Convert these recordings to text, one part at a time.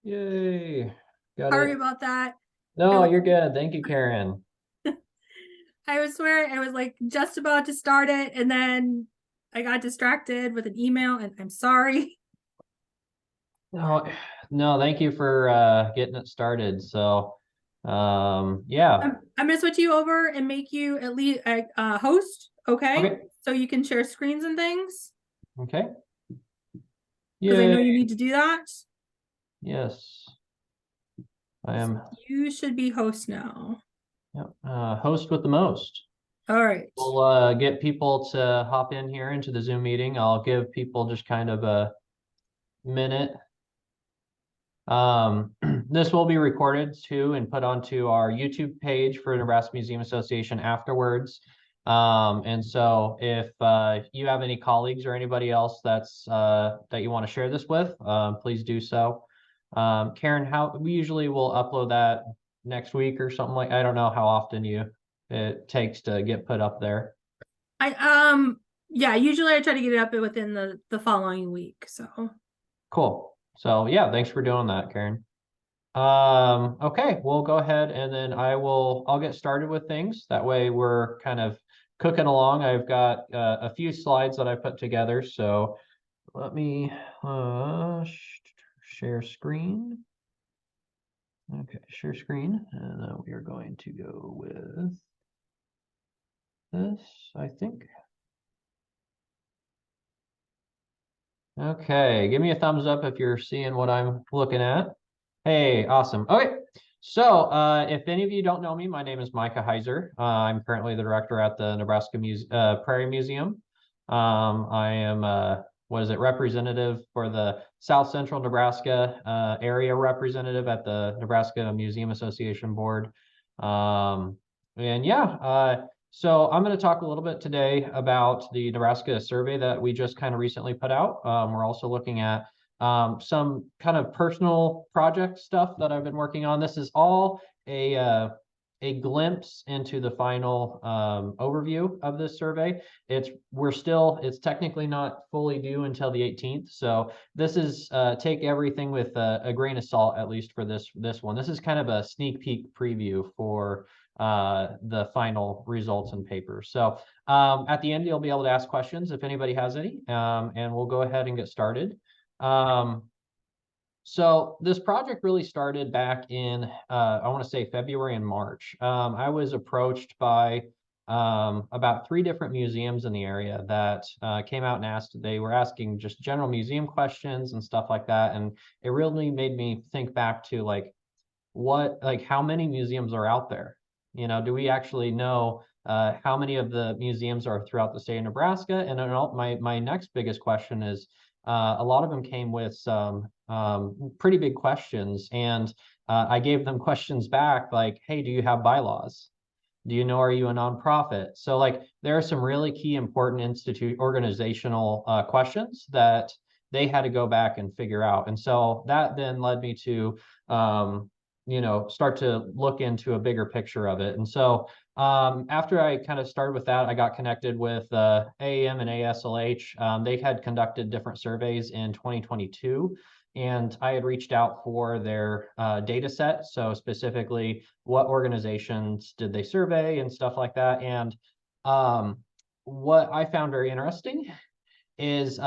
Yay. Got Sorry it. about that. I No, was you're good. Thank you, Karen. I was swear I was like just about to start it and then I got distracted with an email and I'm sorry. No, no, thank you for getting it started. So, yeah. I'm gonna switch you over and make you at least a host, okay? Okay. So you can share screens and things Okay. because I know you Yay. need to do that. Yes. I So am, you should be host now. yep, host with the most. All right. We'll get people to hop in here into the Zoom meeting. I'll give people just kind of a minute. This will be recorded too and put onto our YouTube page for Nebraska Museum Association afterwards. And so if you have any colleagues or anybody else that you want to share this with, please do so. Karen, how we usually will upload that next week or something like, I don't know how often it takes to get put up there. I yeah, usually I try to get it up within the following week. So Cool. So yeah, thanks for doing that, Karen. Okay, we'll go ahead and then I'll get started with things. That way we're kind of cooking along. I've got a few slides that I put together. So let me share screen. Okay, share screen. And then we are going to go with this, I think. Okay, give me a thumbs up if you're seeing what I'm looking at. Hey, awesome. Okay, so if any of you don't know me, my name is Micah Huyser. I'm currently the director at the Nebraska Prairie Museum. I am, what is it, representative for the South Central Nebraska area representative at the Nebraska Museum Association Board. And yeah, so I'm going to talk a little bit today about the Nebraska survey that we just kind of recently put out. We're also looking at some kind of personal project stuff that I've been working on. This is all a glimpse into the final overview of this survey. It's technically not fully due until the 18th. So this is take everything with a grain of salt, at least for this one. This is kind of a sneak peek preview for the final results and papers. So at the end, you'll be able to ask questions if anybody has any, and we'll go ahead and get started. Um, so this project really started back in, I want to say February and March. I was approached by about 3 different museums in the area that came out and they were asking just general museum questions and stuff like that. And it really made me think back to how many museums are out there? You know, do we actually know how many of the museums are throughout the state of Nebraska? And then my next biggest question is a lot of them came with some pretty big questions, and I gave them questions back like, hey, do you have bylaws? Do you know, are you a nonprofit? So like there are some really key important organizational questions that they had to go back and figure out. And so that then led me to start to look into a bigger picture of it. And so after I kind of started with that, I got connected with AAM and ASLH. They had conducted different surveys in 2022, and I had reached out for their data set. So specifically, what organizations did they survey and stuff like that. And what I found very interesting is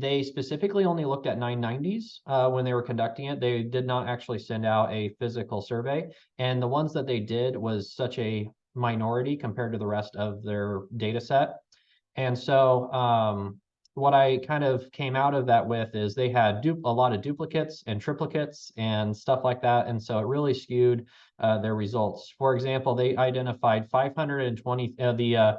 they specifically only looked at 990s when they were conducting it. They did not actually send out a physical survey. And the ones that they did was such a minority compared to the rest of their data set. And so what I kind of came out of that with is they had a lot of duplicates and triplicates and stuff like that. And so it really skewed their results. For example, they identified 520, the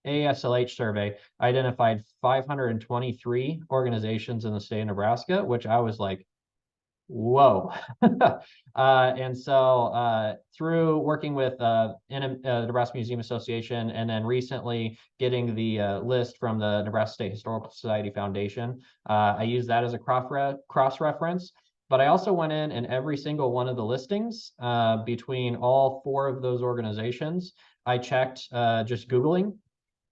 ASLH survey identified 523 organizations in the state of Nebraska, which I was like, whoa. And so through working with Nebraska Museum Association, and then recently getting the list from the Nebraska State Historical Society Foundation, I used that as a cross-reference. But I also went in and every single one of the listings between all 4 of those organizations, I checked just Googling,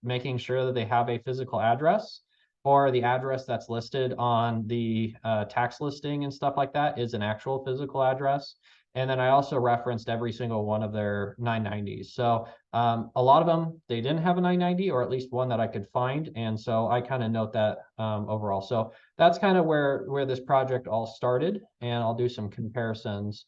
making sure that they have a physical address. or the address that's listed on the tax listing and stuff like that is an actual physical address. And then I also referenced every single one of their 990s. So a lot of them, they didn't have a 990, or at least one that I could find. And so I kind of note that overall. So that's kind of where this project all started, and I'll do some comparisons.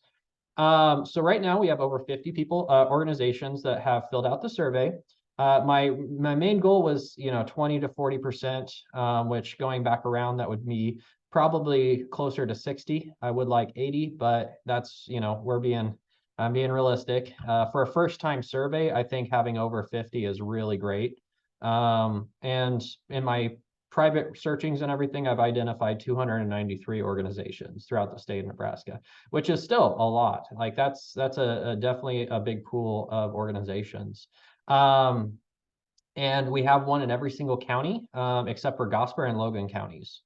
So right now we have over 50 people, organizations that have filled out the survey. My main goal was, 20 to 40%, which going back around, that would be probably closer to 60. I would like 80, but that's, I'm being realistic. For a first time survey, I think having over 50 is really great. And in my private searchings and everything, I've identified 293 organizations throughout the state of Nebraska, which is still a lot. Like that's definitely a big pool of organizations. And we have one in every single county, except for Gosper and Logan counties.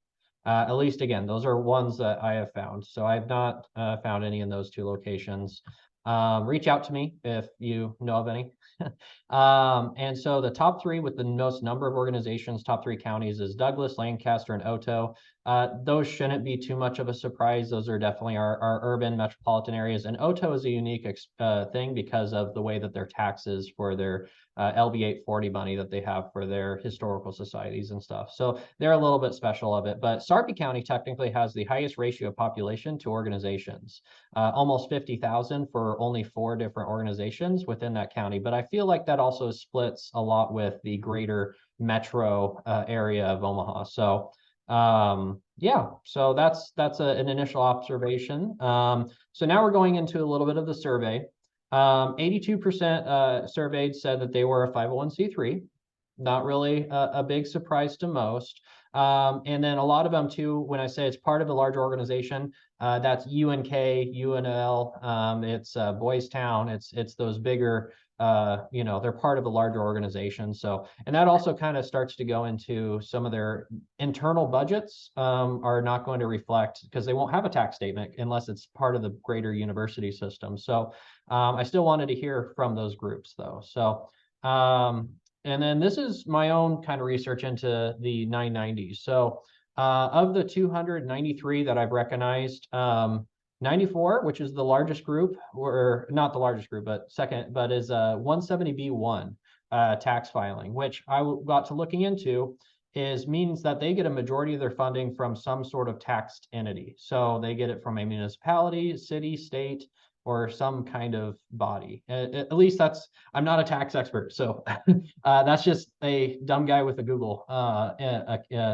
At least, again, those are ones that I have found. So I have not found any in those two locations. Reach out to me if you know of any. And so the top three with the most number of organizations, top three counties, is Douglas, Lancaster, and Otoe. Those shouldn't be too much of a surprise. Those are definitely our urban metropolitan areas. And Otoe is a unique thing because of the way that their taxes for their LB 840 money that they have for their historical societies and stuff. So they're a little bit special of it. But Sarpy County technically has the highest ratio of population to organizations, almost 50,000 for only 4 different organizations within that county. But I feel like that also splits a lot with the greater metro area of Omaha. So yeah, so that's an initial observation. So now we're going into a little bit of the survey. 82% surveyed said that they were a 501c3. Not really a big surprise to most. And then a lot of them too, when I say it's part of a larger organization, that's UNK, UNL, it's Boys Town, it's those bigger, they're part of a larger organization. So, and that also kind of starts to go into some of their internal budgets are not going to reflect, because they won't have a tax statement unless it's part of the greater university system. So I still wanted to hear from those groups though. So, and then this is my own kind of research into the 990s. So of the 293 that I've recognized, 94, which is the largest group, or not the largest group, but second, but is 170B1 tax filing, which I got to looking into, means that they get a majority of their funding from some sort of taxed entity. So they get it from a municipality, city, state, or some kind of body. At least I'm not a tax expert. So that's just a dumb guy with a Google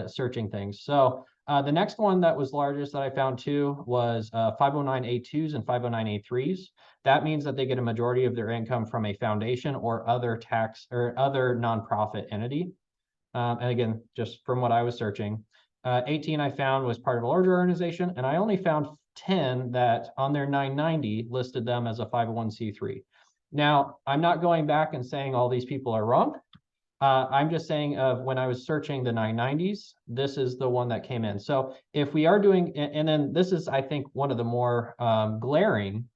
searching things. So the next one that was largest that I found too was 509A2s and 509A3s. That means that they get a majority of their income from a foundation or other tax or other nonprofit entity. And again, just from what I was searching, 18 I found was part of a larger organization, and I only found 10 that on their 990 listed them as a 501c3. Now, I'm not going back and saying all these people are wrong. I'm just saying when I was searching the 990s, this is the one that came in. So if we are doing, and then this is, I think, one of the more glaring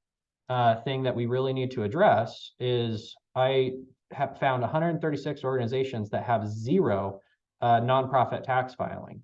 thing that we really need to address is I have found 136 organizations that have zero nonprofit tax filing.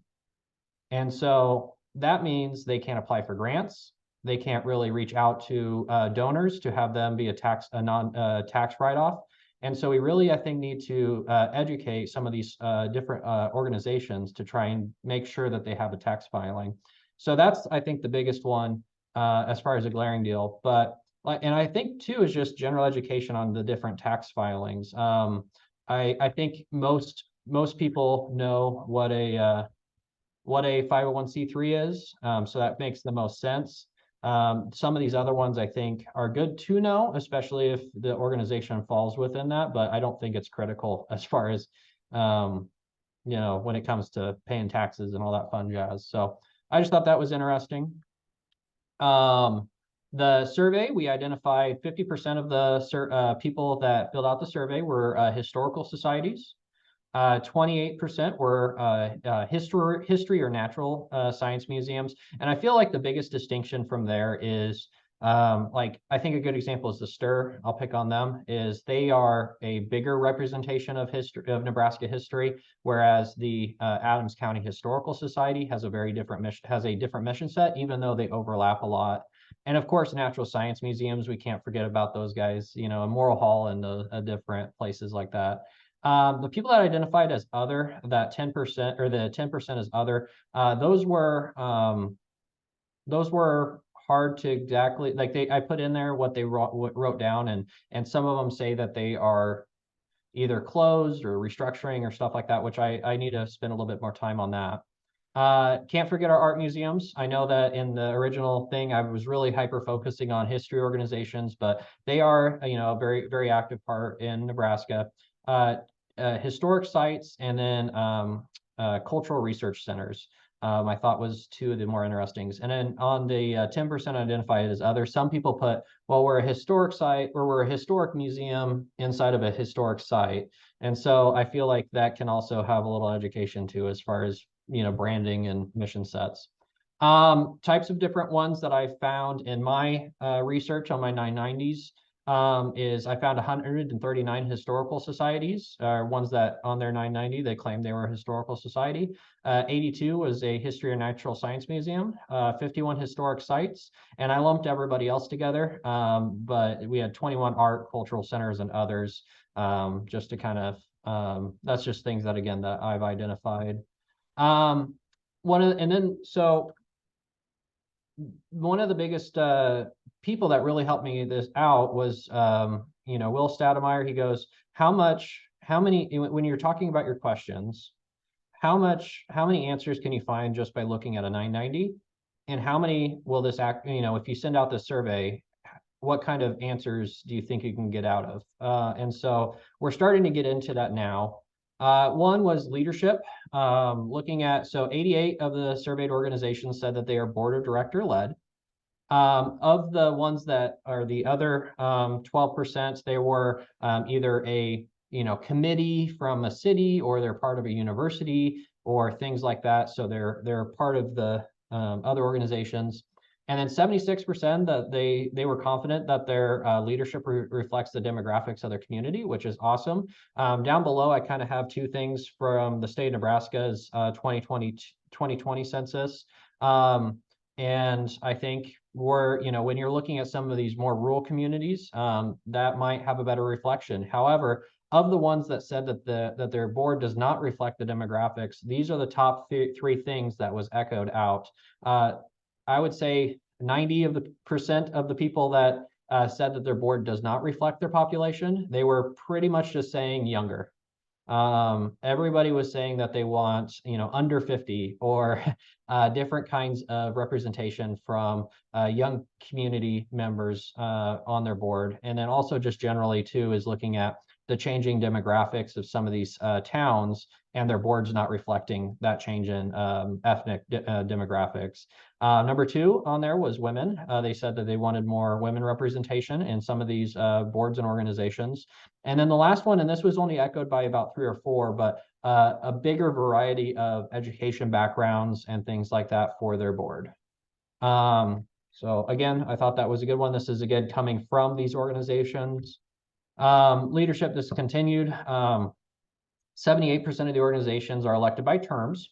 And so that means they can't apply for grants. They can't really reach out to donors to have them be a tax write-off. And so we really, I think, need to educate some of these different organizations to try and make sure that they have a tax filing. So that's, I think, the biggest one as far as a glaring deal. But and I think too is just general education on the different tax filings. I think most people know what a 501c3 is, so that makes the most sense. Some of these other ones I think are good to know, especially if the organization falls within that, but I don't think it's critical as far as when it comes to paying taxes and all that fun jazz. So I just thought that was interesting. The survey, we identified 50% of the people that filled out the survey were historical societies. 28% were history or natural science museums. And I feel like the biggest distinction from there is Like I think a good example is the Stir. I'll pick on them. Is they are a bigger representation of history of Nebraska history, whereas the Adams County Historical Society has a very different mission, has a different mission set, even though they overlap a lot. And of course, natural science museums, we can't forget about those guys, you know, Morrill Hall and different places like that. The people that identified as other, that 10% or the 10% as other, those were hard to exactly like I put in there what they wrote down, and some of them say that they are either closed or restructuring or stuff like that, which I need to spend a little bit more time on that. Can't forget our art museums. I know that in the original thing, I was really hyper focusing on history organizations, but they are, you know, a very, very active part in Nebraska. Historic sites and then cultural research centers. I thought was two of the more interesting. And then on the 10% identified as other, some people put, well, we're a historic site or we're a historic museum inside of a historic site. And so I feel like that can also have a little education too, as far as, you know, branding and mission sets. Types of different ones that I found in my research on my 990s is I found 139 historical societies, ones that on their 990, they claimed they were a historical society. 82 was a history and natural science museum, 51 historic sites, and I lumped everybody else together. But we had 21 art, cultural centers, and others, just to kind of, that's just things that, again, that I've identified. One of the biggest people that really helped me this out was you know, Will Stademeyer. He goes, how many when you're talking about your questions, how many answers can you find just by looking at a 990, and how many will this act, you know, if you send out this survey, what kind of answers do you think you can get out of? And so we're starting to get into that now. One was leadership. Looking at, so 88 of the surveyed organizations said that they are board of director led. Of the ones that are the other 12%, they were either a, you know, committee from a city, or they're part of a university or things like that. So they're part of the other organizations. And then 76% that they were confident that their leadership reflects the demographics of their community, which is awesome. Down below, I kind of have two things from the state of Nebraska's 2020 census. And I think we're, you know, when you're looking at some of these more rural communities, that might have a better reflection. However, of the ones that said that their board does not reflect the demographics, these are the top three things that was echoed out. I would say 90% of the people that said that their board does not reflect their population, they were pretty much just saying younger. Everybody was saying that they want, you know, under 50 or different kinds of representation from young community members on their board. And then also just generally too is looking at the changing demographics of some of these towns and their boards not reflecting that change in ethnic demographics. Number two on there was women. They said that they wanted more women representation in some of these boards and organizations. And then the last one, and this was only echoed by about 3 or 4, but a bigger variety of education backgrounds and things like that for their board. So again, I thought that was a good one. This is again coming from these organizations. Leadership, this continued. 78% of the organizations are elected by terms.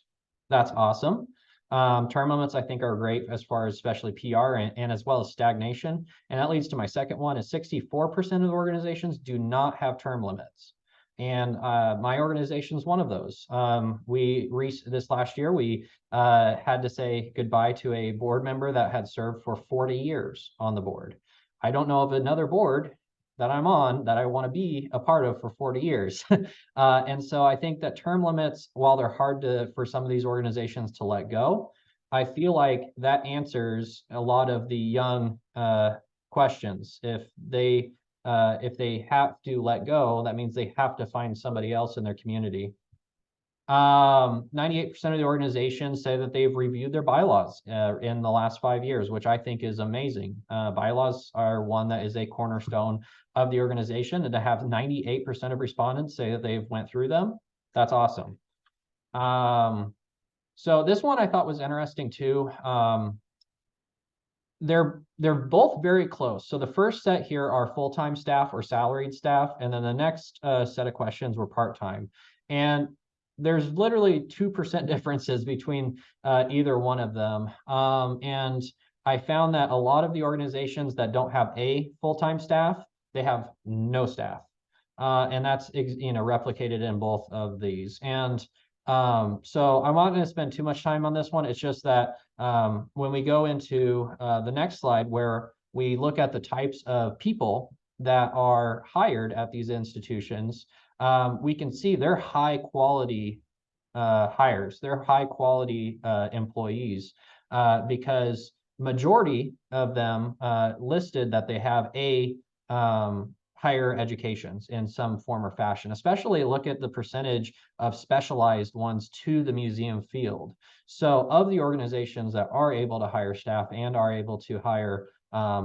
That's awesome. Term limits, I think, are great as far as especially PR and as well as stagnation. And that leads to my second one is 64% of the organizations do not have term limits. And my organization is one of those. This last year, we had to say goodbye to a board member that had served for 40 years on the board. I don't know of another board that I'm on that I want to be a part of for 40 years. And so I think that term limits, while they're hard for some of these organizations to let go, I feel like that answers a lot of the young questions. If they have to let go, that means they have to find somebody else in their community. 98% of the organizations say that they've reviewed their bylaws in the last 5 years, which I think is amazing. Bylaws are one that is a cornerstone of the organization, and to have 98% of respondents say that they've went through them, that's awesome. So this one I thought was interesting too. they're both very close. So the first set here are full-time staff or salaried staff, and then the next set of questions were part-time. And there's literally 2% differences between either one of them. And I found that a lot of the organizations that don't have a full-time staff, they have no staff. And that's replicated in both of these. And so I'm not going to spend too much time on this one. It's just that when we go into the next slide, where we look at the types of people that are hired at these institutions, we can see they're high quality hires, they're high quality employees, because majority of them listed that they have a higher educations in some form or fashion. Especially look at the percentage of specialized ones to the museum field. So of the organizations that are able to hire staff and are able to hire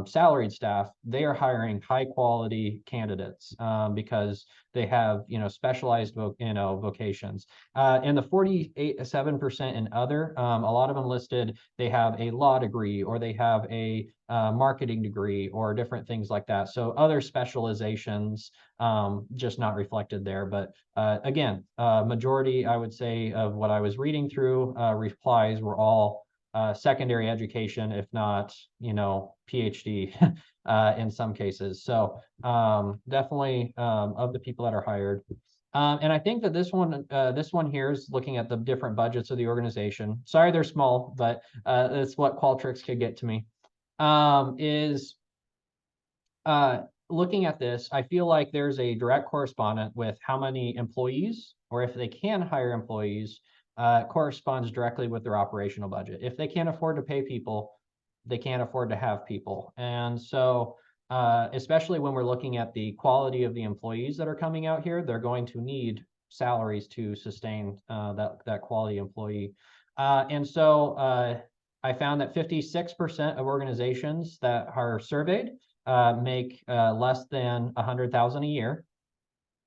salaried staff, they are hiring high quality candidates because they have specialized vocations. And the 47% in other, a lot of them listed they have a law degree or they have a marketing degree or different things like that. So other specializations just not reflected there. But again, majority, I would say, of what I was reading through replies were all secondary education, if not, PhD in some cases. So definitely of the people that are hired. And I think that this one here is looking at the different budgets of the organization. Sorry, they're small, but that's what Qualtrics could get to me. Is looking at this, I feel like there's a direct correspondent with how many employees, or if they can hire employees, corresponds directly with their operational budget. If they can't afford to pay people, they can't afford to have people. And so, especially when we're looking at the quality of the employees that are coming out here, they're going to need salaries to sustain that quality employee. And so I found that 56% of organizations that are surveyed make less than 100,000 a year.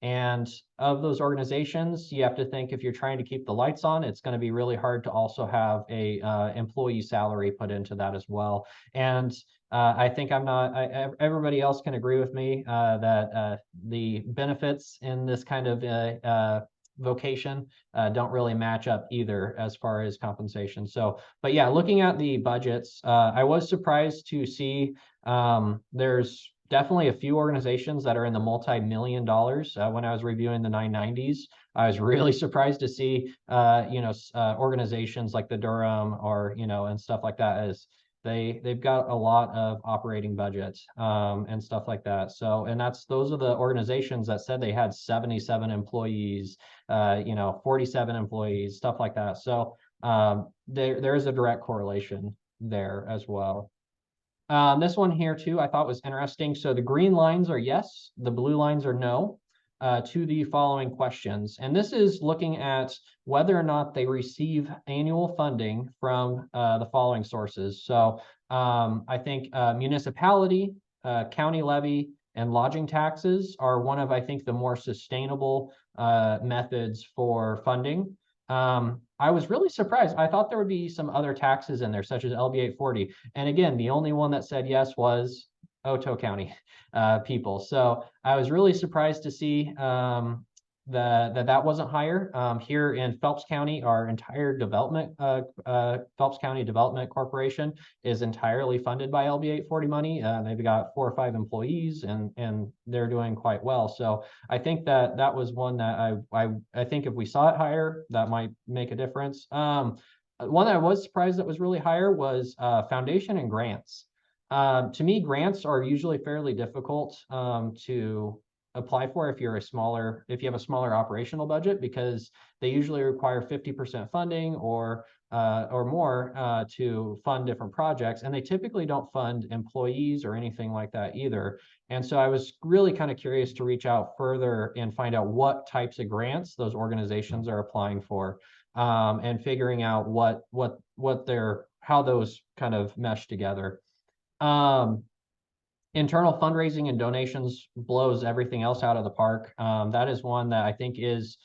And of those organizations, you have to think, if you're trying to keep the lights on, it's going to be really hard to also have a employee salary put into that as well. And I think everybody else can agree with me that the benefits in this kind of vocation don't really match up either as far as compensation. So, but yeah, looking at the budgets, I was surprised to see there's definitely a few organizations that are in the multi-million dollars. When I was reviewing the 990s, I was really surprised to see, organizations like the Durham or, and stuff like that, as they've got a lot of operating budgets and stuff like that. So, and those are the organizations that said they had 77 employees, 47 employees, stuff like that. So there is a direct correlation there as well. This one here too, I thought was interesting. So the green lines are yes, the blue lines are no to the following questions. And this is looking at whether or not they receive annual funding from the following sources. So I think municipality, county levy, and lodging taxes are one of, I think, the more sustainable methods for funding. I was really surprised. I thought there would be some other taxes in there, such as LB 840. And again, the only one that said yes was Otoe County people. So I was really surprised to see that wasn't higher. Here in Phelps County, our entire development, Phelps County Development Corporation is entirely funded by LB 840 money. They've got 4 or 5 employees, and they're doing quite well. So I think that was one that I think if we saw it higher, that might make a difference. One that I was surprised that was really higher was foundation and grants. To me, grants are usually fairly difficult to apply for if you have a smaller operational budget, because they usually require 50% funding or more to fund different projects, and they typically don't fund employees or anything like that either. And so I was really kind of curious to reach out further and find out what types of grants those organizations are applying for, and figuring out how those kind of mesh together. Internal fundraising and donations blows everything else out of the park. That is one that I think is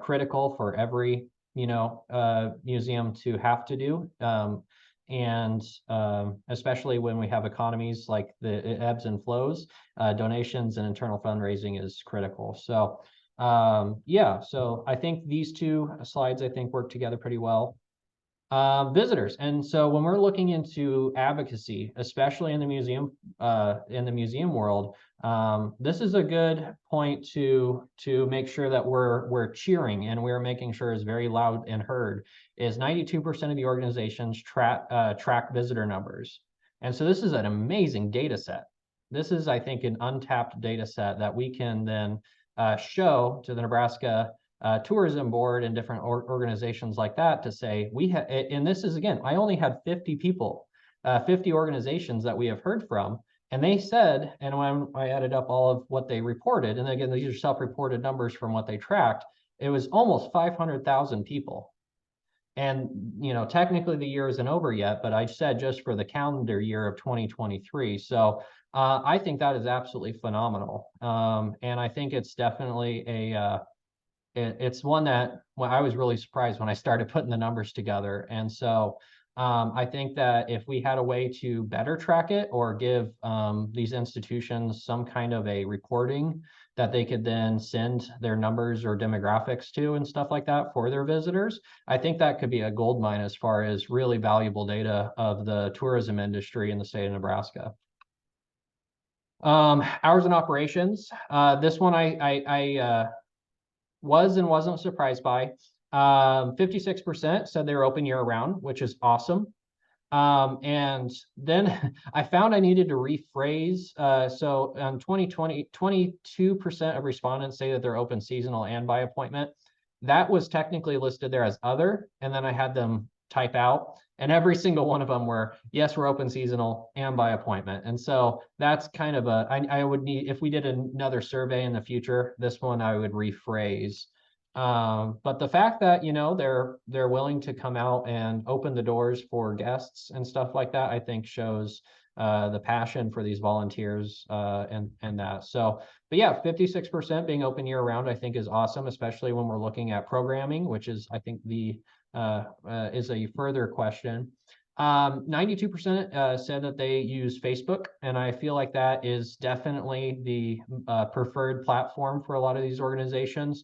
critical for every museum to have to do. and especially when we have economies like the ebbs and flows, donations and internal fundraising is critical. So yeah, so I think these two slides, I think, work together pretty well. Visitors. And so when we're looking into advocacy, especially in the museum world, this is a good point to make sure that we're cheering and we're making sure it's very loud and heard. Is 92% of the organizations track visitor numbers. And so this is an amazing data set. This is, I think, an untapped data set that we can then show to the Nebraska tourism board and different organizations like that to say we have, and this is, again, I only had 50 people, 50 organizations that we have heard from, and they said, and when I added up all of what they reported, and again, these are self-reported numbers from what they tracked, it was almost 500,000 people. And, you know, technically the year isn't over yet, but I said just for the calendar year of 2023. So I think that is absolutely phenomenal. And I think it's definitely it's one that, well, I was really surprised when I started putting the numbers together. And so I think that if we had a way to better track it or give these institutions some kind of a reporting that they could then send their numbers or demographics to and stuff like that for their visitors, I think that could be a gold mine as far as really valuable data of the tourism industry in the state of Nebraska. Hours and operations. This one I was and wasn't surprised by. 56% said they were open year round, which is awesome. And then I found I needed to rephrase. So on 2020, 22% of respondents say that they're open seasonal and by appointment. That was technically listed there as other, and then I had them type out, and every single one of them were, yes, we're open seasonal and by appointment. And so that's kind of I would need, if we did another survey in the future, this one I would rephrase. But the fact that, you know, they're willing to come out and open the doors for guests and stuff like that, I think shows the passion for these volunteers and that. So, but yeah, 56% being open year round, I think is awesome, especially when we're looking at programming, which is, I think, is a further question. 92% said that they use Facebook, and I feel like that is definitely the preferred platform for a lot of these organizations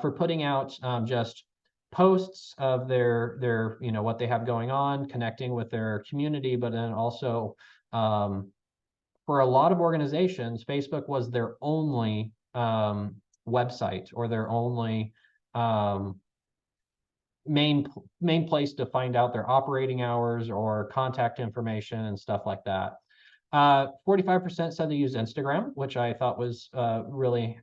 for putting out just posts of their you know, what they have going on, connecting with their community, but then also for a lot of organizations, Facebook was their only website or their only main place to find out their operating hours or contact information and stuff like that. 45% said they use Instagram, which I thought was really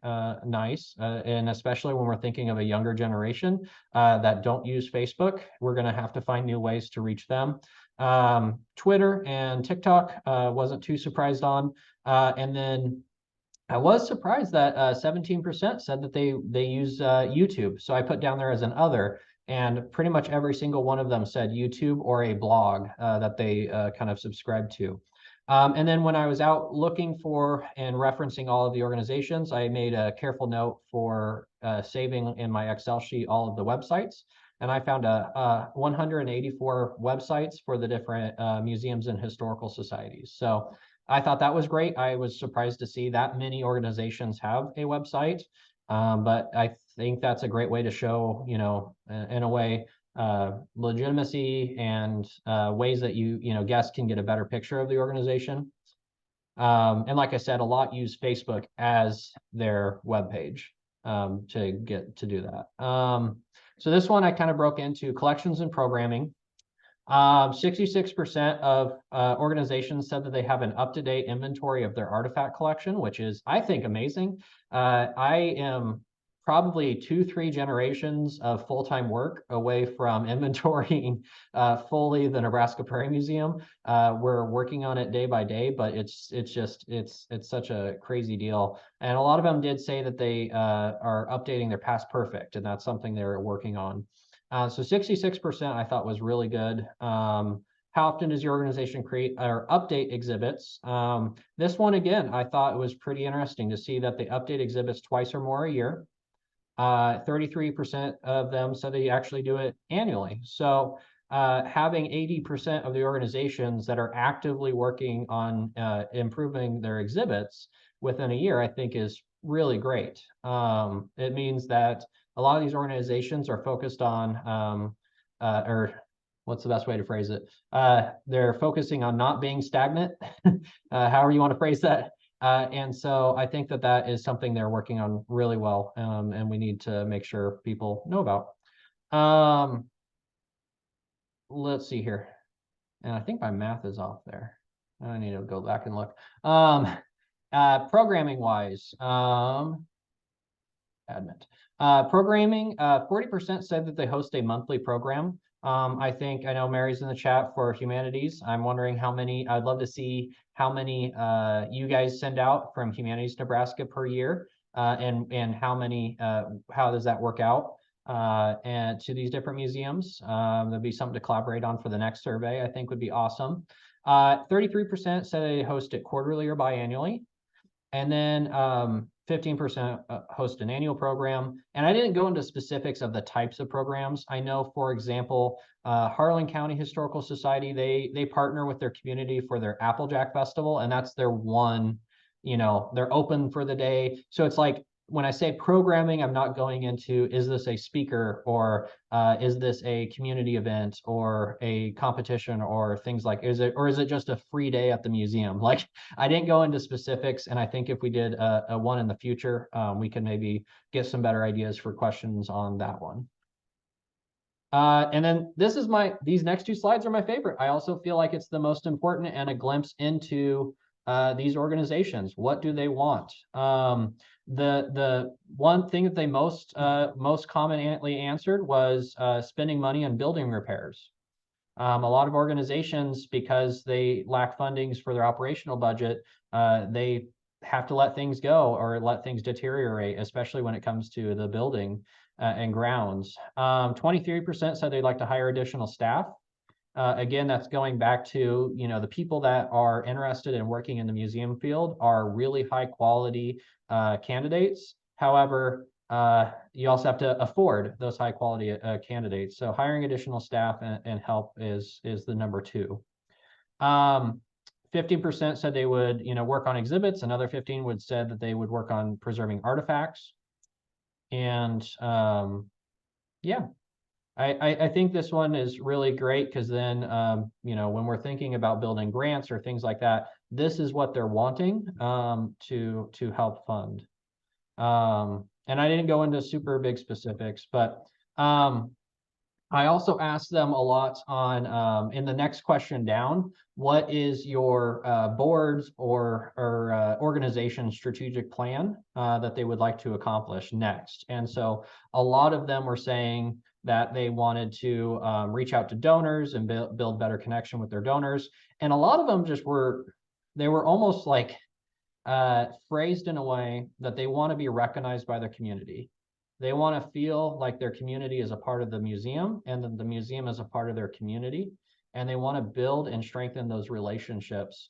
nice. And especially when we're thinking of a younger generation that don't use Facebook, we're going to have to find new ways to reach them. Twitter and TikTok wasn't too surprised on. And then I was surprised that 17% said that they use YouTube. So I put down there as an other, and pretty much every single one of them said YouTube or a blog that they kind of subscribe to. And then when I was out looking for and referencing all of the organizations, I made a careful note for saving in my Excel sheet all of the websites. And I found 184 websites for the different museums and historical societies. So I thought that was great. I was surprised to see that many organizations have a website. But I think that's a great way to show, you know, in a way, legitimacy and ways that you know, guests can get a better picture of the organization. And like I said, a lot use Facebook as their webpage to get to do that. So this one I kind of broke into collections and programming. 66% of organizations said that they have an up-to-date inventory of their artifact collection, which is, I think, amazing. I am probably 2-3 generations of full-time work away from inventorying fully the Nebraska Prairie Museum. We're working on it day by day, but it's such a crazy deal. And a lot of them did say that they are updating their past perfect, and that's something they're working on. So 66% I thought was really good. How often does your organization create or update exhibits? This one, again, I thought it was pretty interesting to see that they update exhibits twice or more a year. 33% of them said they actually do it annually. So having 80% of the organizations that are actively working on improving their exhibits within a year, I think is really great. It means that a lot of these organizations are focused on, or what's the best way to phrase it? They're focusing on not being stagnant, however you want to phrase that. And so I think that that is something they're working on really well, and we need to make sure people know about. Let's see here. And I think my math is off there. I need to go back and look. Programming wise, admit. Programming, 40% said that they host a monthly program. I know Mary's in the chat for humanities. I'm wondering how many, I'd love to see how many you guys send out from Humanities Nebraska per year, and how many, how does that work out and to these different museums. There'll be something to collaborate on for the next survey, I think would be awesome. 33% said they host it quarterly or biannually. And then 15% host an annual program. And I didn't go into specifics of the types of programs. I know, for example, Harlan County Historical Society, they partner with their community for their Applejack Festival, and that's their one, they're open for the day. So it's like, when I say programming, I'm not going into, is this a speaker, or is this a community event or a competition or things like, is it just a free day at the museum? Like, I didn't go into specifics, and I think if we did a one in the future, we can maybe get some better ideas for questions on that one. And then these next two slides are my favorite. I also feel like it's the most important and a glimpse into these organizations. What do they want? The one thing that they most commonly answered was spending money on building repairs. A lot of organizations, because they lack fundings for their operational budget, they have to let things go or let things deteriorate, especially when it comes to the building and grounds. 23% said they'd like to hire additional staff. Again, that's going back to, the people that are interested in working in the museum field are really high quality candidates. However, you also have to afford those high quality candidates. So hiring additional staff and help is the number two. 15% said they would, work on exhibits. Another 15 would said that they would work on preserving artifacts. And yeah. I think this one is really great, because then, when we're thinking about building grants or things like that, this is what they're wanting to help fund. And I didn't go into super big specifics, but I also asked them a lot on, in the next question down, what is your board's or organization strategic plan that they would like to accomplish next? And so a lot of them were saying that they wanted to reach out to donors and build better connection with their donors. And a lot of them they were almost like phrased in a way that they want to be recognized by their community. They want to feel like their community is a part of the museum, and that the museum is a part of their community. And they want to build and strengthen those relationships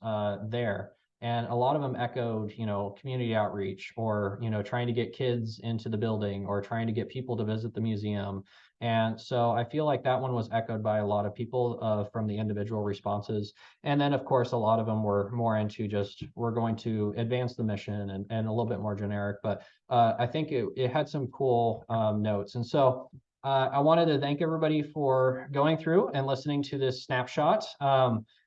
there. And a lot of them echoed, community outreach, or, trying to get kids into the building, or trying to get people to visit the museum. And so I feel like that one was echoed by a lot of people from the individual responses. And then, of course, a lot of them were more into just, we're going to advance the mission, and a little bit more generic. But I think it had some cool notes. And so I wanted to thank everybody for going through and listening to this snapshot.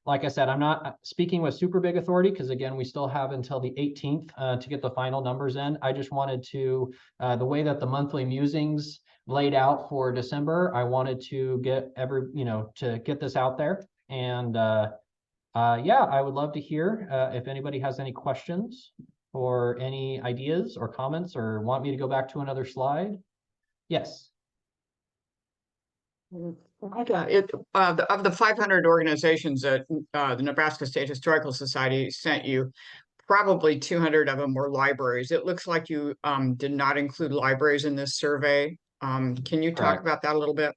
Like I said, I'm not speaking with super big authority, because again, we still have until the 18th to get the final numbers in. I just wanted to, the way that the monthly musings laid out for December, I wanted to get to get this out there. And yeah, I would love to hear if anybody has any questions or any ideas or comments, or want me to go back to another slide. Yes. Micah, of the 500 organizations that the Nebraska State Historical Society sent you, probably 200 of them were libraries. It looks like you did not include libraries in this survey. Can you talk about that a little bit?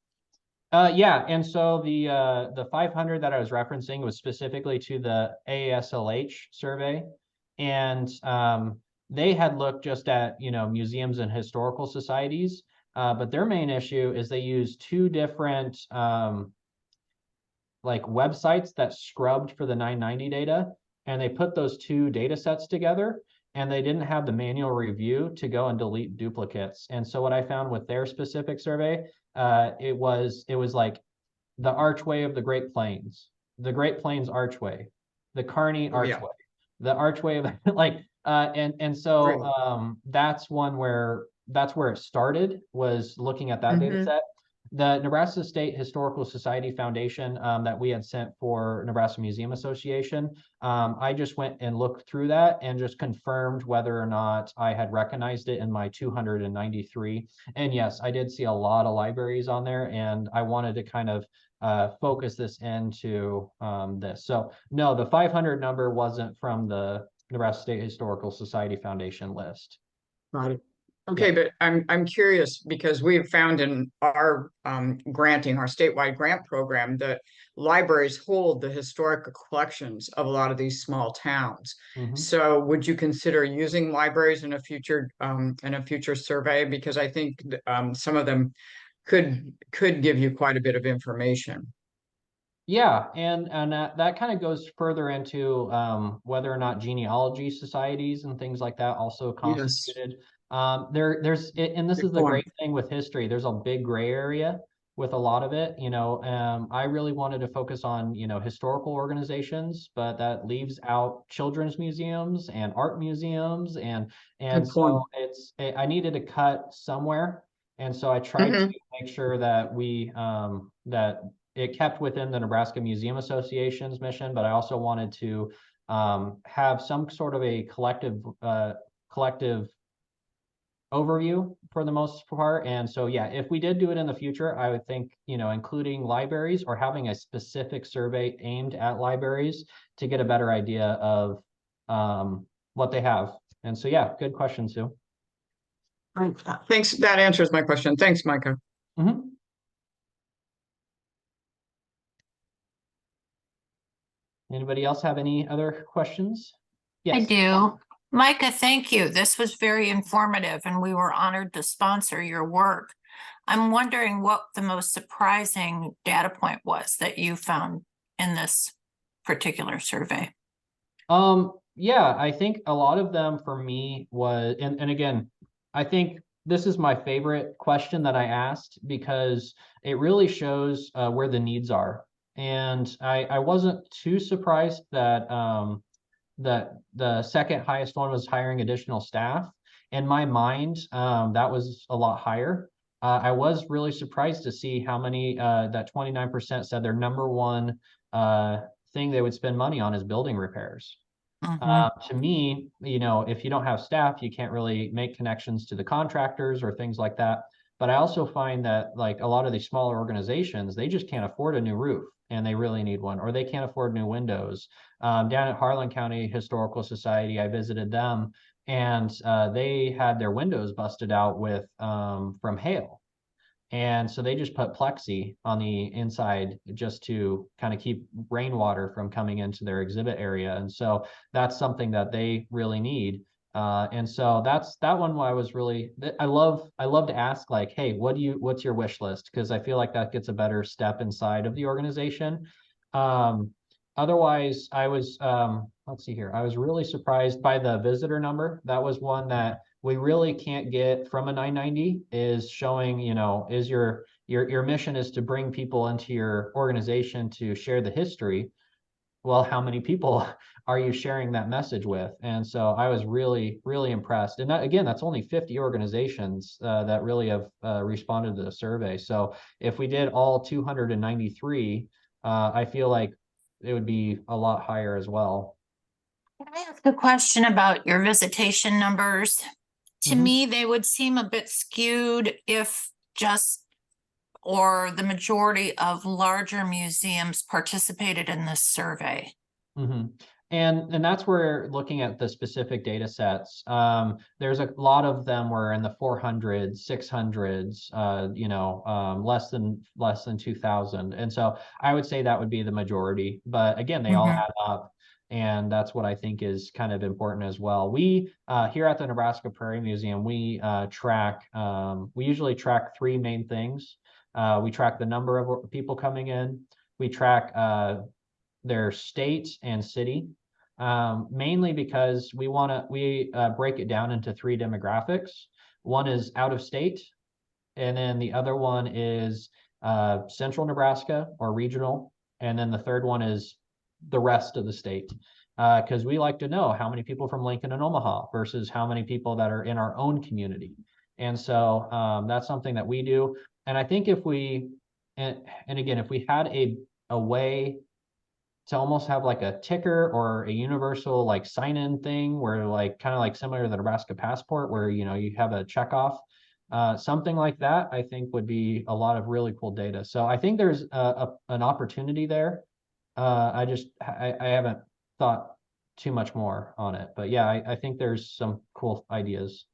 Yeah, and so the 500 that I was referencing was specifically to the AASLH survey, and they had looked just at museums and historical societies, but their main issue is they use two different like websites that scrubbed for the 990 data, and they put those two data sets together, and they didn't have the manual review to go and delete duplicates. And so what I found with their specific survey, it was like the archway of the Great Plains, the Great Plains Archway, the Kearney Oh, yeah. Archway, the archway of like, and so Right. that's where it started, was looking at that data Mhm. set. The Nebraska State Historical Society Foundation that we had sent for Nebraska Museum Association, I just went and looked through that and just confirmed whether or not I had recognized it in my 293. And yes, I did see a lot of libraries on there, and I wanted to kind of focus this into this. So no, the 500 number wasn't from the Nebraska State Historical Society Foundation list. Got it. Yeah. Okay, but I'm curious because we have found in our granting, our statewide grant program, that libraries hold the historical collections of a lot of these small towns. Mhm. So would you consider using libraries in a future survey? Because I think some of them could give you quite a bit of information. Yeah, and that kind of goes further into whether or not genealogy societies and things like that also Yes. constituted. And this Good is the point. great thing with history. There's a big gray area with a lot of it. I really wanted to focus on, historical organizations, but that leaves out children's museums and art museums, and Good so point. I needed to cut somewhere, and so I tried to Mhm. make sure that that it kept within the Nebraska Museum Association's mission, but I also wanted to have some sort of a collective overview for the most part. And so, yeah, if we did do it in the future, I would think, including libraries or having a specific survey aimed at libraries to get a better idea of what they have. And so, yeah, good question, Sue. Right. Thanks. That answers my question. Thanks, Micah. Mhm. Anybody else have any other questions? I Yes. do. Micah, thank you. This was very informative and we were honored to sponsor your work. I'm wondering what the most surprising data point was that you found in this particular survey. Yeah, I think a lot of them for me was, and again, I think this is my favorite question that I asked because it really shows where the needs are. And I wasn't too surprised that the second highest one was hiring additional staff. In my mind, that was a lot higher. I was really surprised to see how many that 29% said their number one thing they would spend money on is building repairs. Mhm. To me, if you don't have staff, you can't really make connections to the contractors or things like that. But I also find that like a lot of these smaller organizations, they just can't afford a new roof and they really need one, or they can't afford new windows. Down at Harlan County Historical Society, I visited them, and they had their windows busted out with from hail. And so they just put plexi on the inside just to kind of keep rainwater from coming into their exhibit area. And so that's something that they really need. And so that's that one. I was really, I love to ask like, hey, what's your wish list? Because I feel like that gets a better step inside of the organization. Um, Otherwise, let's see here. I was really surprised by the visitor number. That was one that we really can't get from a 990, is showing, is your mission is to bring people into your organization to share the history. Well, how many people are you sharing that message with? And so I was really, really impressed. And that, again, that's only 50 organizations that really have responded to the survey. So if we did all 293, I feel like it would be a lot higher as well. Can I ask a question about your visitation numbers? To Mhm. me, they would seem a bit skewed if just or the majority of larger museums participated in this survey. Mm-hmm. And that's where looking at the specific data sets, there's a lot of them were in the 400s, 600s, less than 2000. And so I would say that would be the majority, but again, they all Mhm. add up. And that's what I think is kind of important as well. We here at the Nebraska Prairie Museum, we usually track three main things. We track the number of people coming in. we track their state and city, mainly because we break it down into 3 demographics. One is out of state, and then the other one is central Nebraska or regional, and then the third one is the rest of the state. Because we like to know how many people from Lincoln and Omaha versus how many people that are in our own community. And so that's something that we do. And I think if we, and again, if we had a way to almost have like a ticker or a universal like sign-in thing where like kind of like similar to the Nebraska passport where you have a checkoff, something like that, I think would be a lot of really cool data. So I think there's an opportunity there. I haven't thought too much more on it, but yeah, I think there's some cool ideas.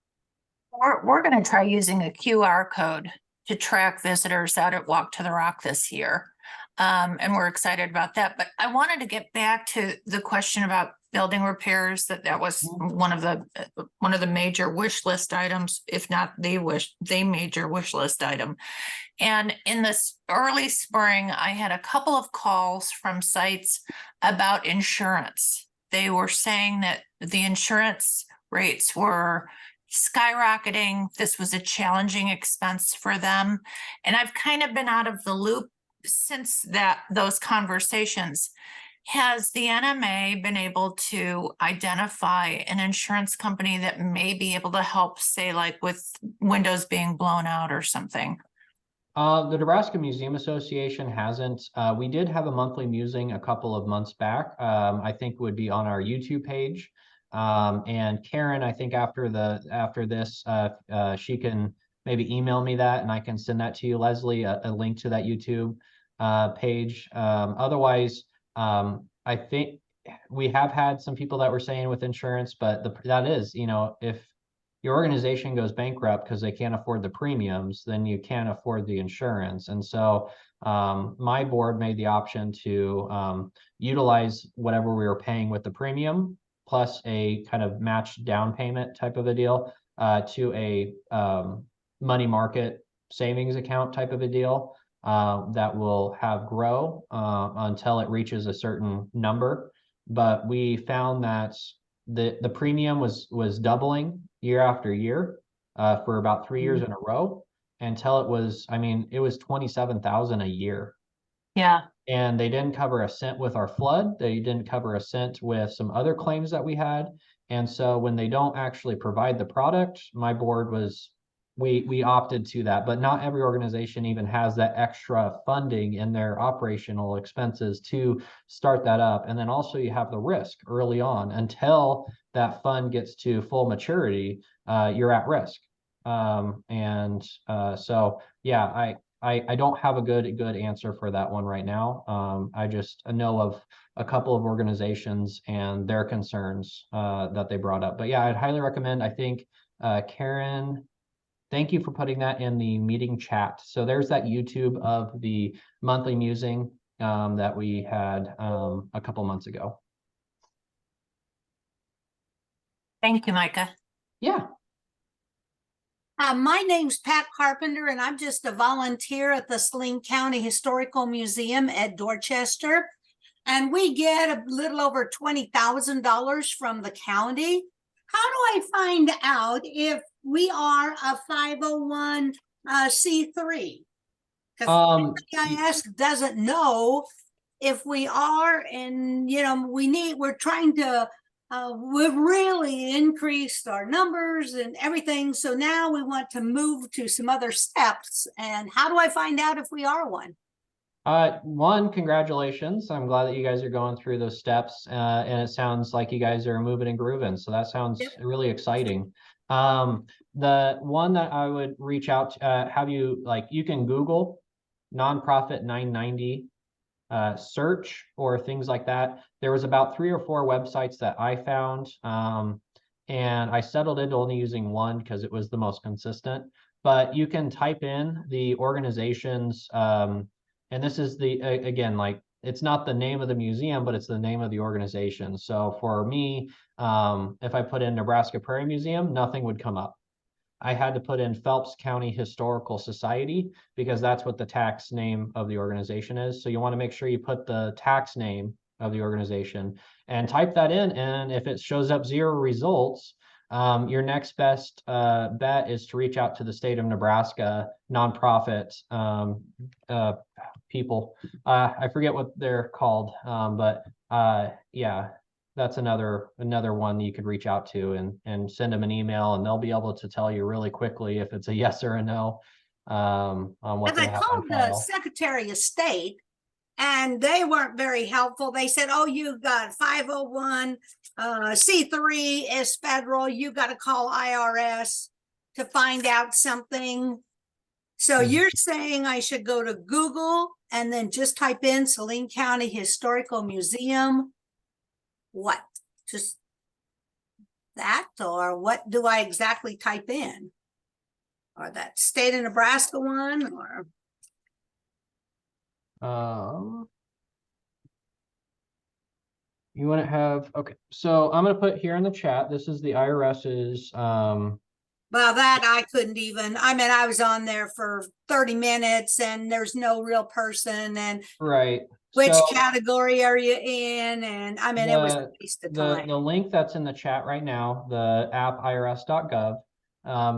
We're going to try using a QR code to track visitors out at Walk to the Rock this year. And we're excited about that. But I wanted to get back to the question about building repairs, that was one of the major wish list items, if not the major wish list item. And in this early spring, I had a couple of calls from sites about insurance. They were saying that the insurance rates were skyrocketing. This was a challenging expense for them. And I've kind of been out of the loop since those conversations. Has the NMA been able to identify an insurance company that may be able to help, say, like with windows being blown out or something? The Nebraska Museum Association hasn't. We did have a monthly musing a couple of months back. I think would be on our YouTube page. And Karen, I think after this, she can maybe email me that and I can send that to you, Leslie, a link to that YouTube page. Otherwise, I think we have had some people that were saying with insurance, but that is, if your organization goes bankrupt because they can't afford the premiums, then you can't afford the insurance. And so my board made the option to utilize whatever we were paying with the premium plus a kind of matched down payment type of a deal to a money market savings account type of a deal that will have grow until it reaches a certain number. But we found that the premium was doubling year after year for about 3 years in a row until it was 27,000 a year. Yeah. And they didn't cover a cent with our flood. They didn't cover a cent with some other claims that we had. And so when they don't actually provide the product, my board we opted to that, but not every organization even has that extra funding in their operational expenses to start that up. And then also you have the risk early on until that fund gets to full maturity, you're at risk. So yeah, I don't have a good answer for that one right now. I just know of a couple of organizations and their concerns that they brought up. But yeah, I'd highly recommend. I think Karen, thank you for putting that in the meeting chat. So there's that YouTube of the monthly musing that we had a couple months ago. Thank you, Micah. Yeah. My name's Pat Carpenter, and I'm just a volunteer at the Saline County Historical Museum at Dorchester. And we get a little over $20,000 from the county. How do I find out if we are a 501c3? Because IS doesn't know if we are, and we're trying to we've really increased our numbers and everything. So now we want to move to some other steps. And how do I find out if we are one? One, congratulations. I'm glad that you guys are going through those steps. And it sounds like you guys are moving and grooving. So that sounds really exciting. The one that I would reach out to, you can Google nonprofit 990 search or things like that. There was about 3 or 4 websites that I found, and I settled into only using one because it was the most consistent. But you can type in the organizations, and this is again, it's not the name of the museum, but it's the name of the organization. So for me, if I put in Nebraska Prairie Museum, nothing would come up. I had to put in Phelps County Historical Society because that's what the tax name of the organization is. So you want to make sure you put the tax name of the organization and type that in. And if it shows up 0 results, your next best bet is to reach out to the state of Nebraska nonprofit people. I forget what they're called, but yeah, that's another one you could reach out to and send them an email, and they'll be able to tell you really quickly if it's a yes or a no on what As they I have on called the file. Secretary of State, and they weren't very helpful. They said, oh, you've got 501, C3 is federal. You got to call IRS to find out something. So Mhm. you're saying I should go to Google and then just type in Saline County Historical Museum? What? Just that? Or what do I exactly type in? Or that state of Nebraska one? Or You want to have, okay, so I'm going to put here in the chat, this is the IRS's, well, that I couldn't even, I mean, I was on there for 30 minutes and there's no real person, and right. which So category are you in? And I mean, it was a waste of time. the link that's in the chat right now, the app irs.gov,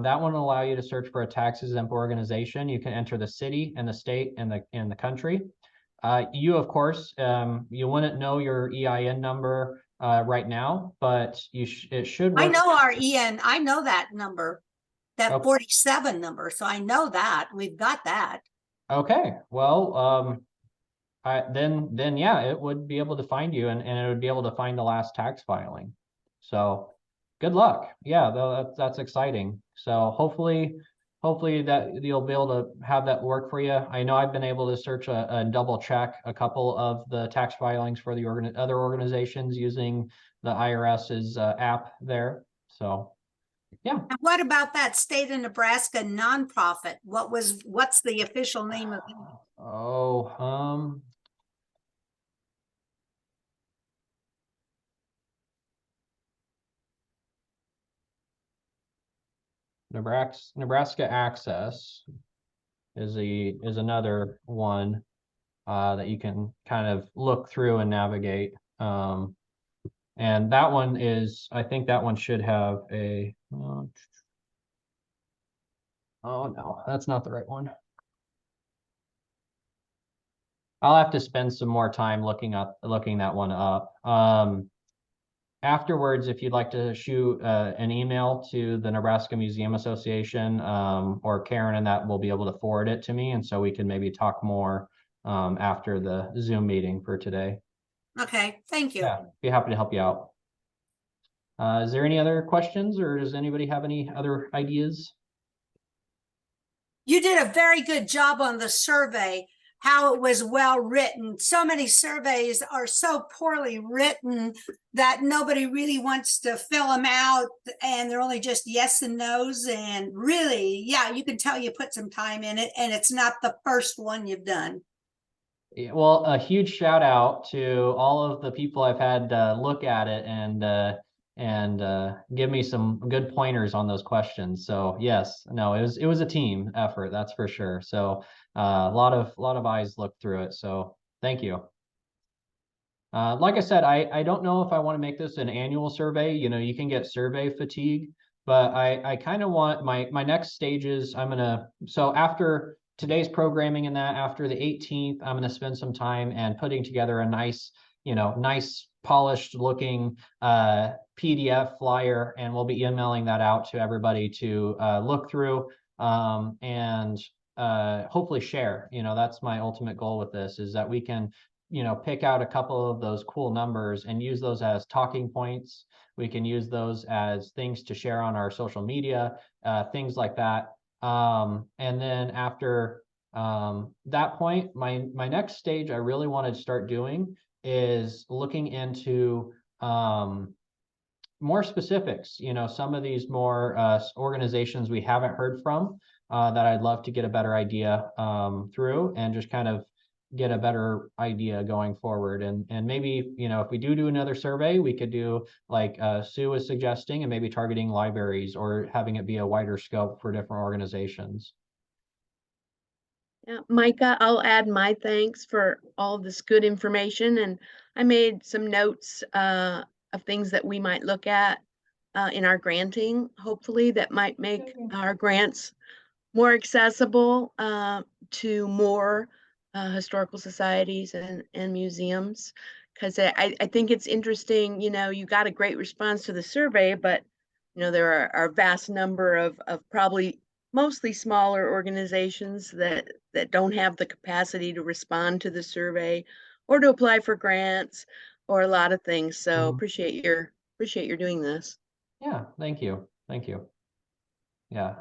that one will allow you to search for a tax exempt organization. You can enter the city and the state and the country. You, of course, you wouldn't know your EIN number right now, but it should I work. know our EN, I know that number, that Okay. 47 number. So I know that we've got that. Okay, well, then yeah, it would be able to find you, and it would be able to find the last tax filing. So good luck. Yeah, that's exciting. So hopefully that you'll be able to have that work for you. I know I've been able to search and double check a couple of the tax filings for the other organizations using the IRS's app there. So yeah. And what about that state of Nebraska nonprofit? What's the official name of it? Oh, Nebraska Access is another one that you can kind of look through and navigate. And that one is, I think that one should have a, oh no, that's not the right one. I'll have to spend some more time looking that one up. Afterwards, if you'd like to shoot an email to the Nebraska Museum Association or Karen, and that will be able to forward it to me. And so we can maybe talk more after the Zoom meeting for today. Okay, thank you. Yeah, be happy to help you out. Is there any other questions, or does anybody have any other ideas? You did a very good job on the survey, how it was well written. So many surveys are so poorly written that nobody really wants to fill them out, and they're only just yes and no's. And really, yeah, you can tell you put some time in it, and it's not the first one you've done. Yeah, well, a huge shout out to all of the people I've had look at it and give me some good pointers on those questions. So yes, no, it was a team effort, that's for sure. So a lot of eyes looked through it. So thank you. Like I said, I don't know if I want to make this an annual survey. You know, you can get survey fatigue, but I kind of want my next stages. So after today's programming and that, after the 18th, I'm going to spend some time and putting together a nice polished looking PDF flyer, and we'll be emailing that out to everybody to look through and hopefully share. That's my ultimate goal with this, is that we can pick out a couple of those cool numbers and use those as talking points. We can use those as things to share on our social media, things like that. And then after that point, my next stage I really want to start doing is looking into more specifics. Some of these more organizations we haven't heard from that I'd love to get a better idea through, and just kind of get a better idea going forward. And maybe, you know, if we do another survey, we could do like Sue was suggesting, and maybe targeting libraries or having it be a wider scope for different organizations. Yeah, Micah, I'll add my thanks for all this good information, and I made some notes of things that we might look at in our granting, hopefully, that might make our grants more accessible to more historical societies and museums. Because I think it's interesting, you know, you got a great response to the survey, but you know, there are a vast number of probably mostly smaller organizations that don't have the capacity to respond to the survey or to apply for grants or a lot of things. So appreciate your doing this. Yeah, thank you. Thank you. Yeah.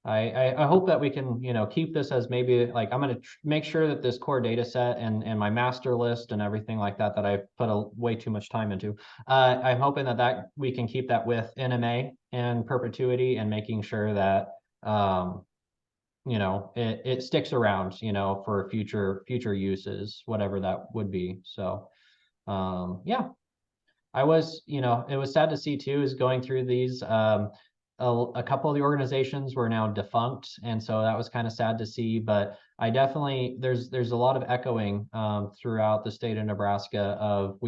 I hope that we can, you know, keep this as maybe like, I'm going to make sure that this core data set and my master list and everything like that, that I've put way too much time into. I'm hoping that we can keep that with NMA and perpetuity, and making sure that, you know, it sticks around, you know, for future uses, whatever that would be. So, yeah, I was, you know, it was sad to see too, is going through these, a couple of the organizations were now defunct, and so that was kind of sad to see. But I definitely, there's a lot of echoing throughout the state of Nebraska of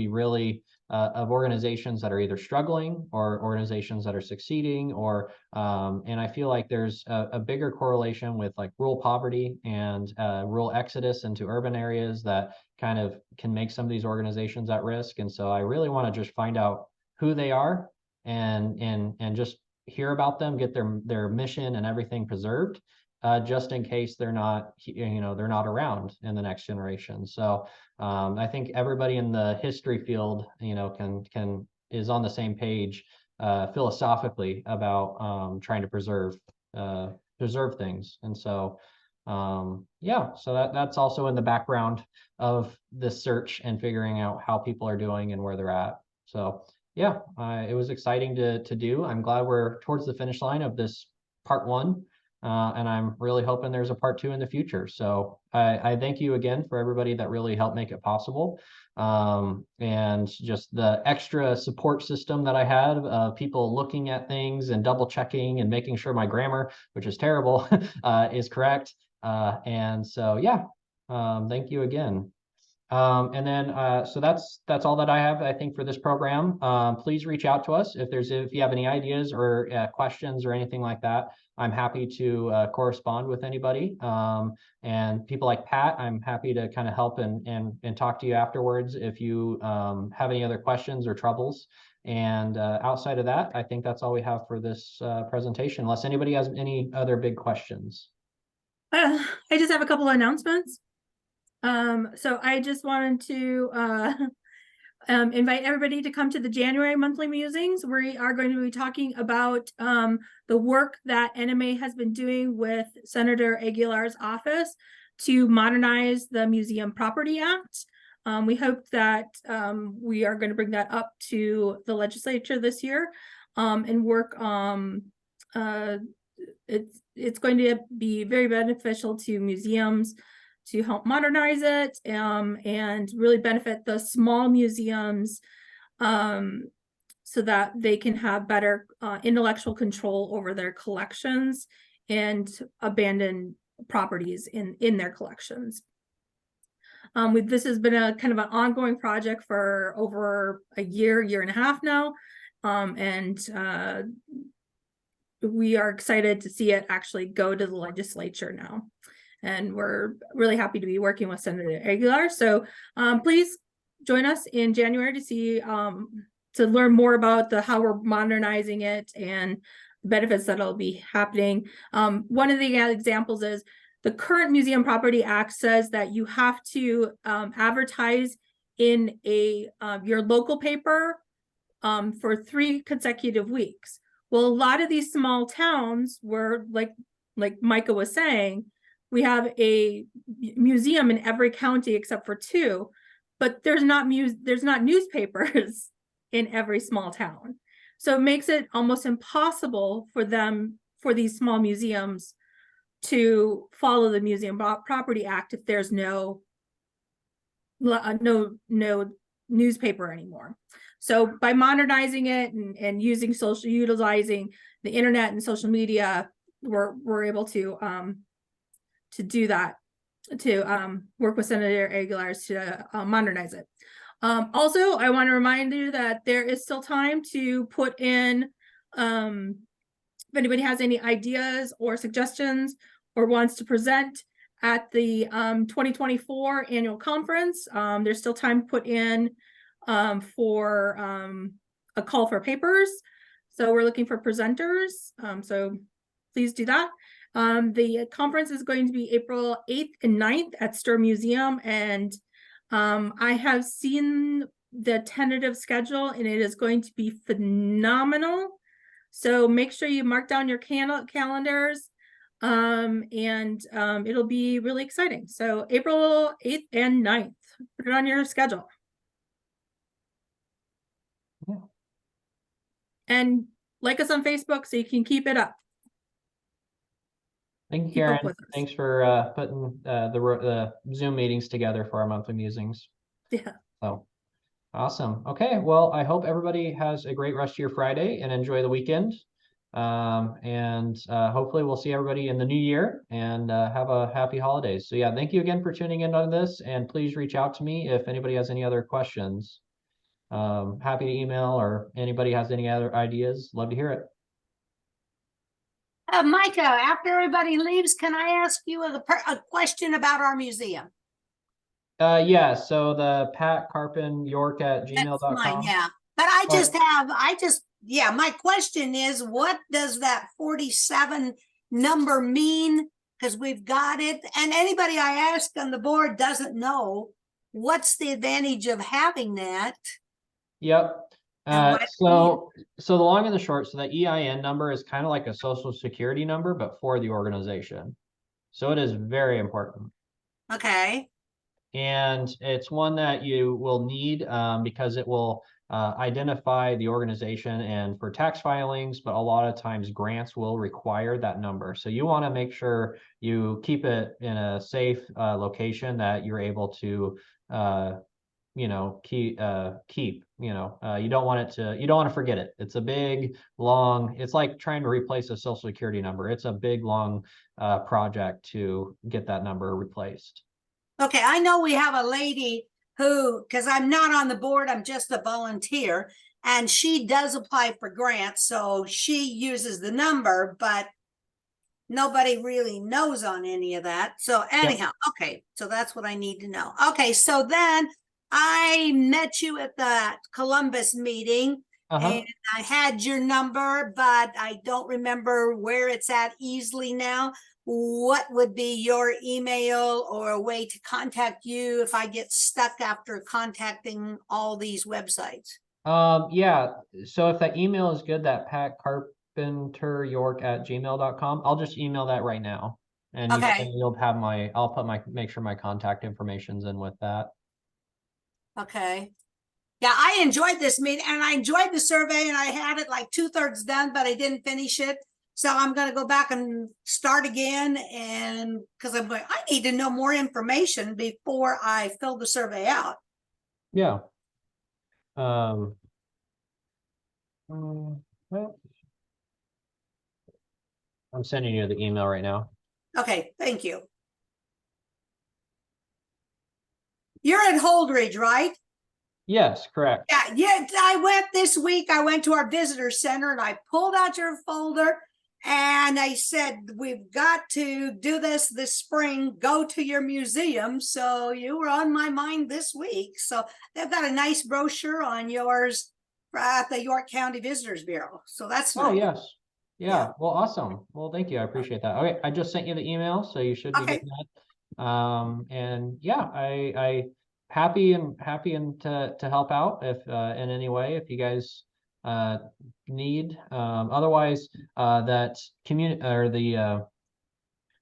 of organizations that are either struggling or organizations that are succeeding, or and I feel like there's a bigger correlation with like rural poverty and rural exodus into urban areas that kind of can make some of these organizations at risk. And so I really want to just find out who they are and just hear about them, get their mission and everything preserved, just in case they're not, you know, they're not around in the next generation. So I think everybody in the history field, you know, is on the same page philosophically about trying to preserve things. And so yeah, so that's also in the background of this search and figuring out how people are doing and where they're at. So yeah, it was exciting to do. I'm glad we're towards the finish line of this part 1, and I'm really hoping there's a part 2 in the future. So I thank you again for everybody that really helped make it possible, and just the extra support system that I had of people looking at things and double checking and making sure my grammar, which is terrible, is correct. And so yeah, thank you again. And then so that's all that I have, I think, for this program. Please reach out to us if you have any ideas or questions or anything like that. I'm happy to correspond with anybody. And people like Pat, I'm happy to kind of help and talk to you afterwards if you have any other questions or troubles. And outside of that, I think that's all we have for this presentation, unless anybody has any other big questions. I just have a couple of announcements. So I just wanted to invite everybody to come to the January monthly musings. We are going to be talking about the work that NMA has been doing with Senator Aguilar's office to modernize the Museum Property Act. We hope that we are going to bring that up to the legislature this year and work. It's going to be very beneficial to museums to help modernize it and really benefit the small museums so that they can have better intellectual control over their collections and abandoned properties in their collections. This has been a kind of an ongoing project for over a year and a half now, and we are excited to see it actually go to the legislature now. And we're really happy to be working with Senator Aguilar. So please join us in January to see, to learn more about how we're modernizing it and the benefits that'll be happening. One of the examples is the current Museum Property Act says that you have to advertise in your local paper for 3 consecutive weeks. Well, a lot of these small towns were like Micah was saying, we have a museum in every county except for 2, but there's not newspapers in every small town. So it makes it almost impossible for these small museums to follow the Museum Property Act if there's no no newspaper anymore. So by modernizing it and utilizing the internet and social media, we're able to do that, to work with Senator Aguilar's to modernize it. Also, I want to remind you that there is still time to put in, if anybody has any ideas or suggestions or wants to present at the 2024 annual conference. There's still time to put in for a call for papers. So we're looking for presenters. So please do that. The conference is going to be April 8th and 9th at Stir Museum. And I have seen the tentative schedule and it is going to be phenomenal. So make sure you mark down your calendars. It'll be really exciting. So April 8th and 9th, put it on your schedule. Yeah. And like us on Facebook so you can keep it up. Thank you, Keep up Karen. with us. Thanks for putting the Zoom meetings together for our monthly musings. Yeah. So awesome. Okay, well, I hope everybody has a great rest of your Friday and enjoy the weekend. Hopefully we'll see everybody in the new year and have a happy holidays. So yeah, thank you again for tuning in on this, and please reach out to me if anybody has any other questions. Happy to email, or anybody has any other ideas, love to hear it. Micah, after everybody leaves, can I ask you a question about our museum? Yeah, so the Pat Carpin York at That's gmail.com. mine, yeah. But yeah, my question is, what does that 47 number mean? Because we've got it, and anybody I ask on the board doesn't know. What's the advantage of having that? Yep. And So the long and the short, so the EIN number is kind of like a social security number, but for the organization. So it is very important. Okay. And it's one that you will need because it will identify the organization and for tax filings, but a lot of times grants will require that number. So you want to make sure you keep it in a safe location that you're able to keep, you don't want to forget it. It's a big, long, it's like trying to replace a social security number. It's a big, long project to get that number replaced. Okay, I know we have a lady who, because I'm not on the board, I'm just a volunteer, and she does apply for grants, so she uses the number, but nobody really knows on any of that. So anyhow, okay, so that's what I need to know. Okay, so then I met you at the Columbus meeting, and I had your number, but I don't remember where it's at easily now. What would be your email or a way to contact you if I get stuck after contacting all these websites? Yeah, so if that email is good, that Pat Carpenter York at gmail.com, I'll just email that right now. And you'll have make sure my contact information's in with that. Okay. Yeah, I enjoyed this meeting and I enjoyed the survey, and I had it like 2/3 done, but I didn't finish it. So I'm going to go back and start again, and because I'm going, I need to know more information before I fill the survey out. Yeah. Well, I'm sending you the email right now. Okay, thank you. You're at Holdridge, right? Yes, correct. Yeah, I went this week. I went to our visitor center and I pulled out your folder and I said, we've got to do this spring, go to your museum. So you were on my mind this week. So they've got a nice brochure on yours at the York County Visitors Bureau. So that's nice. Oh, yes. Yeah. Well, awesome. Well, thank you. I appreciate that. Okay. I just sent you the email, so you should be getting that. And yeah, I happy to help out if in any way, if you guys need. Otherwise, that community or the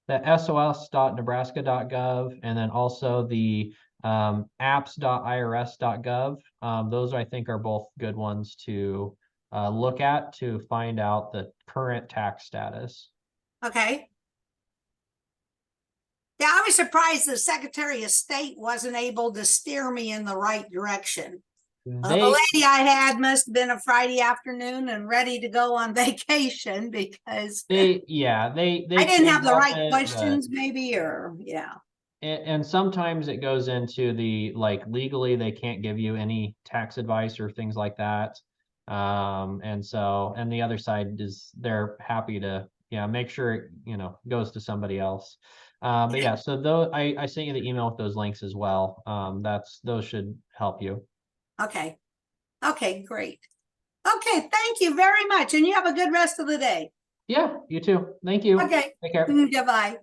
sos.nebraska.gov, and then also the apps.irs.gov. Those I think are both good ones to look at to find out the current tax status. Okay. Yeah, I was surprised the Secretary of State wasn't able to steer me in the right direction. The They, lady I had must have been a Friday afternoon and ready to go on vacation because yeah, they I didn't can have the help right it, questions, maybe, or yeah. and sometimes it goes into the, like, legally, they can't give you any tax advice or things like that. And so, and the other side is they're happy to, yeah, make sure it, goes to somebody else. But yeah, so though I sent you the email with those links as well. Those should help you. Okay. Okay, great. Okay, thank you very much. And you have a good rest of the day. Yeah, you too. Thank you. Okay. Take care. Goodbye.